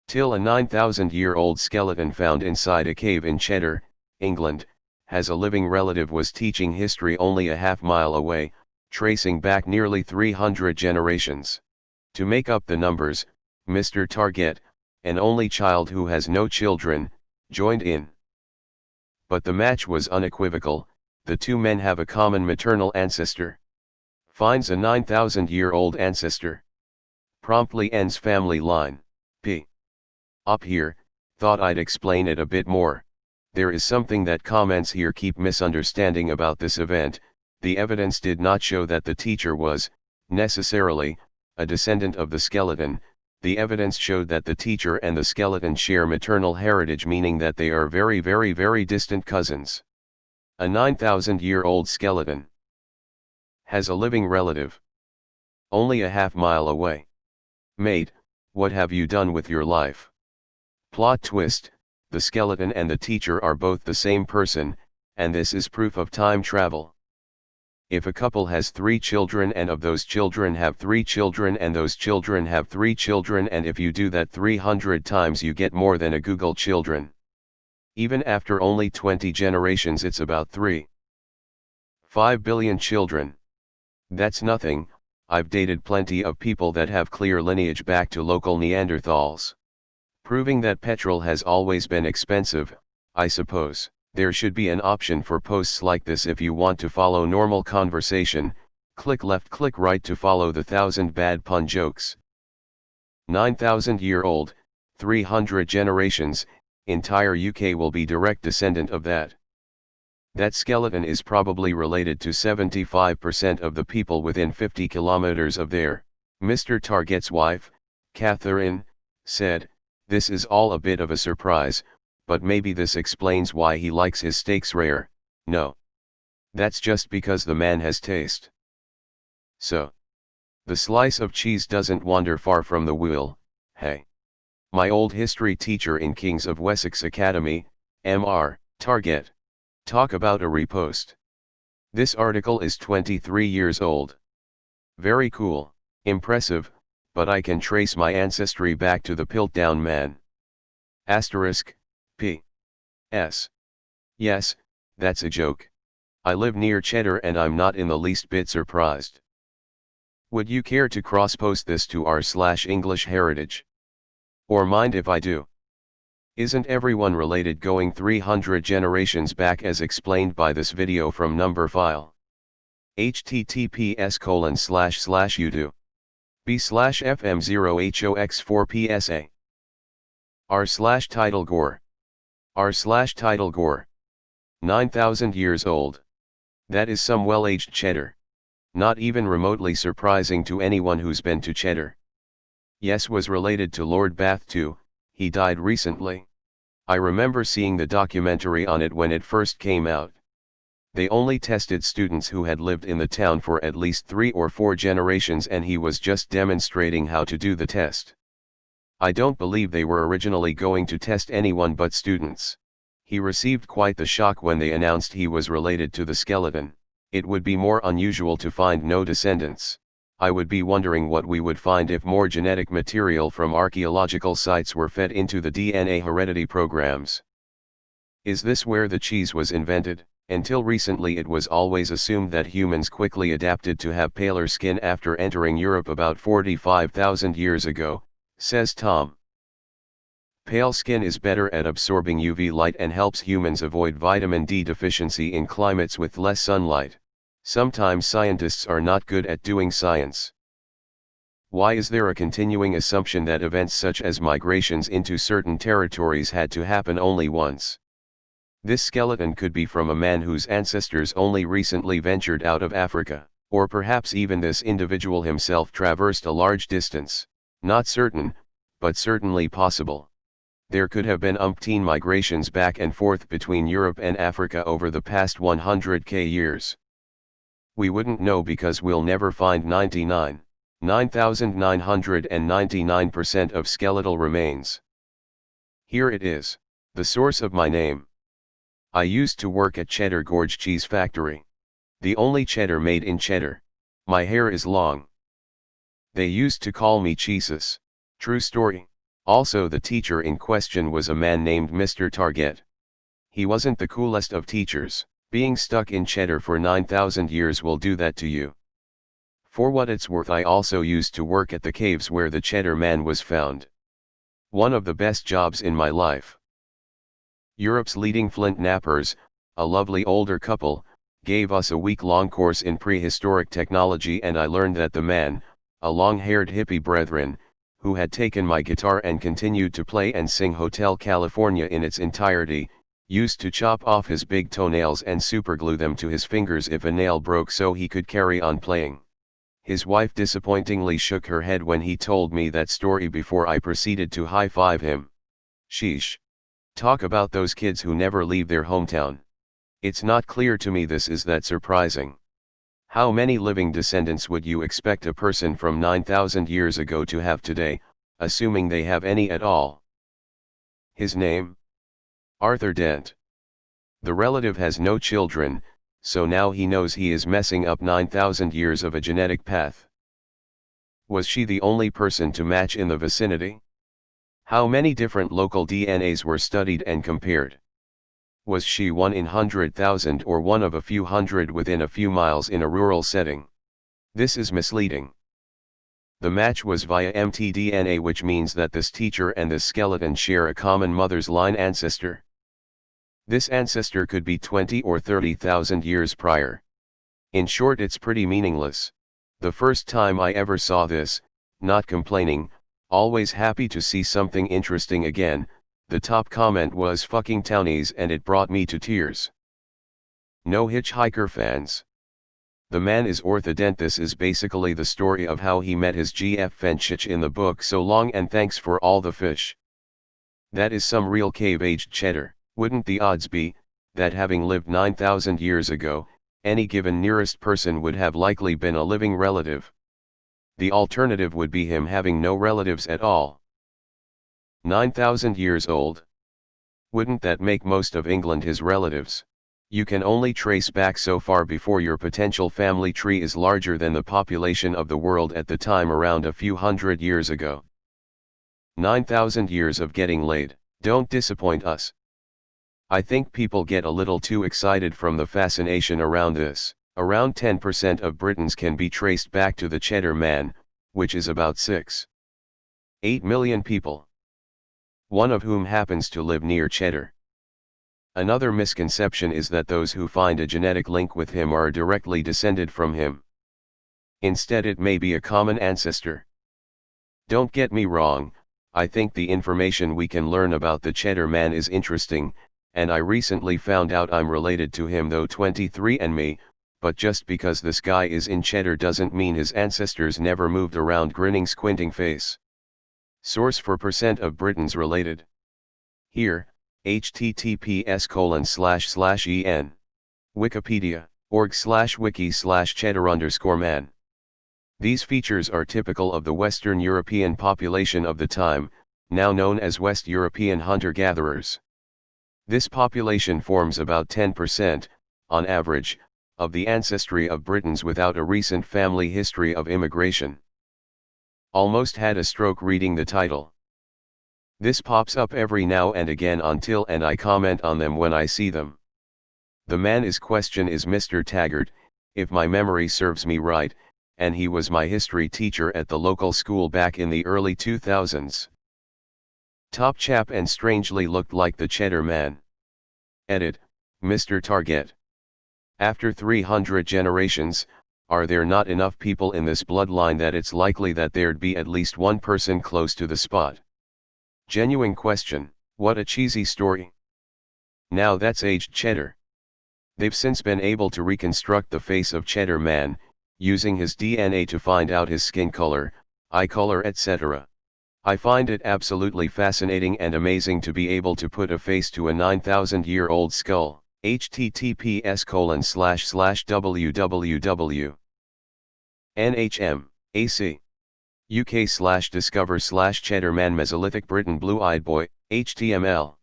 TIL, a 9,000-year-old skeleton found inside a cave in Cheddar, England, has a living relative was teaching history only a half-mile away, tracing back nearly 300 generations. To make up the numbers, Mr. Target, an only child who has no children, joined in. But the match was unequivocal. The two men have a common maternal ancestor. Finds a 9,000-year-old ancestor. Promptly ends family line. P. Up here, thought I'd explain it a bit more. There is something that comments here keep misunderstanding about this event. The evidence did not show that the teacher was, necessarily, a descendant of the skeleton. The evidence showed that the teacher and the skeleton share maternal heritage, meaning that they are very, very, very distant cousins. A 9,000-year-old skeleton has a living relative only a half-mile away. Mate, what have you done with your life? Plot twist, the skeleton and the teacher are both the same person, and this is proof of time travel. If a couple has 3 children and of those children have 3 children and those children have 3 children, and if you do that 300 times you get more than a Google children. Even after only 20 generations it's about 3.5 billion children. That's nothing. I've dated plenty of people that have clear lineage back to local Neanderthals. Proving that petrol has always been expensive, I suppose. There should be an option for posts like this. If you want to follow normal conversation, click left, click right to follow the 1,000 bad pun jokes. 9,000-year-old, 300 generations, entire UK will be direct descendant of that. That skeleton is probably related to 75% of the people within 50 kilometers of there. Mr. Target's wife, Catherine, said, "This is all a bit of a surprise, but maybe this explains why he likes his steaks rare." No. That's just because the man has taste. So. The slice of cheese doesn't wander far from the wheel, hey. My old history teacher in Kings of Wessex Academy, Mr. Target. Talk about a repost. This article is 23 years old. Very cool, impressive, but I can trace my ancestry back to the Piltdown man. Asterisk, P.S. Yes, that's a joke. I live near Cheddar and I'm not in the least bit surprised. Would you care to cross-post this to r/English heritage? Or mind if I do? Isn't everyone related going 300 generations back as explained by this video from number file? https://youtube. b/fm0hox4psa. r/title gore. r/title gore. 9,000 years old. That is some well-aged Cheddar. Not even remotely surprising to anyone who's been to Cheddar. Yes, was related to Lord Bath too. He died recently. I remember seeing the documentary on it when it first came out. They only tested students who had lived in the town for at least 3 or 4 generations, and he was just demonstrating how to do the test. I don't believe they were originally going to test anyone but students. He received quite the shock when they announced he was related to the skeleton. It would be more unusual to find no descendants. I would be wondering what we would find if more genetic material from archaeological sites were fed into the DNA heredity programs. Is this where the cheese was invented? Until recently it was always assumed that humans quickly adapted to have paler skin after entering Europe about 45,000 years ago, says Tom. Pale skin is better at absorbing UV light and helps humans avoid vitamin D deficiency in climates with less sunlight. Sometimes scientists are not good at doing science. Why is there a continuing assumption that events such as migrations into certain territories had to happen only once? This skeleton could be from a man whose ancestors only recently ventured out of Africa, or perhaps even this individual himself traversed a large distance. Not certain, but certainly possible. There could have been umpteen migrations back and forth between Europe and Africa over the past 100k years. We wouldn't know because we'll never find 9,999% of skeletal remains. Here it is, the source of my name. I used to work at Cheddar Gorge Cheese Factory. The only cheddar made in Cheddar. My hair is long. They used to call me Cheesus. True story. Also, the teacher in question was a man named Mr. Target. He wasn't the coolest of teachers. Being stuck in Cheddar for 9,000 years will do that to you. For what it's worth, I also used to work at the caves where the Cheddar man was found. One of the best jobs in my life. Europe's leading flint knappers, a lovely older couple, gave us a week-long course in prehistoric technology, and I learned that the man, a long-haired hippie brethren, who had taken my guitar and continued to play and sing Hotel California in its entirety, used to chop off his big toenails and superglue them to his fingers if a nail broke so he could carry on playing. His wife disappointingly shook her head when he told me that story before I proceeded to high-five him. Sheesh. Talk about those kids who never leave their hometown. It's not clear to me this is that surprising. How many living descendants would you expect a person from 9,000 years ago to have today, assuming they have any at all? His name? Arthur Dent. The relative has no children, so now he knows he is messing up 9,000 years of a genetic path. Was she the only person to match in the vicinity? How many different local DNAs were studied and compared? Was she 1 in 100,000 or one of a few hundred within a few miles in a rural setting? This is misleading. The match was via mtDNA, which means that this teacher and this skeleton share a common mother's line ancestor. This ancestor could be 20 or 30,000 years prior. In short, it's pretty meaningless. The first time I ever saw this, not complaining, always happy to see something interesting again, the top comment was "fucking townies," and it brought me to tears. No Hitchhiker fans. The man is Arthur Dent. This is basically the story of how he met his GF Fenchich in the book So Long and Thanks for All the Fish. That is some real cave-aged cheddar. Wouldn't the odds be, that having lived 9,000 years ago, any given nearest person would have likely been a living relative? The alternative would be him having no relatives at all. 9,000 years old? Wouldn't that make most of England his relatives? You can only trace back so far before your potential family tree is larger than the population of the world at the time, around a few hundred years ago. 9,000 years of getting laid. Don't disappoint us. I think people get a little too excited from the fascination around this. Around 10% of Britons can be traced back to the Cheddar Man, which is about 6.8 million people. One of whom happens to live near Cheddar. Another misconception is that those who find a genetic link with him are directly descended from him. Instead, it may be a common ancestor. Don't get me wrong, I think the information we can learn about the Cheddar Man is interesting, and I recently found out I'm related to him, though 23andMe, but just because this guy is in Cheddar doesn't mean his ancestors never moved around. Grinning squinting face. Source for percent of Britons related. Here, https://en. Wikipedia, org/wiki/cheddar_man. These features are typical of the Western European population of the time, now known as West European hunter-gatherers. This population forms about 10%, on average, of the ancestry of Britons without a recent family history of immigration. Almost had a stroke reading the title. This pops up every now and again on TIL, and I comment on them when I see them. The man is question is Mr. Taggart, if my memory serves me right, and he was my history teacher at the local school back in the early 2000s. Top chap and strangely looked like the Cheddar Man. Edit, Mr. Target. After 300 generations, are there not enough people in this bloodline that it's likely that there'd be at least one person close to the spot? Genuine question. What a cheesy story. Now that's aged Cheddar. They've since been able to reconstruct the face of Cheddar Man, using his DNA to find out his skin color, eye color, etc. I find it absolutely fascinating and amazing to be able to put a face to a 9,000-year-old skull. https://www. NHM, AC. UK/discover/Cheddar Man Mesolithic Britain Blue-Eyed Boy, HTML.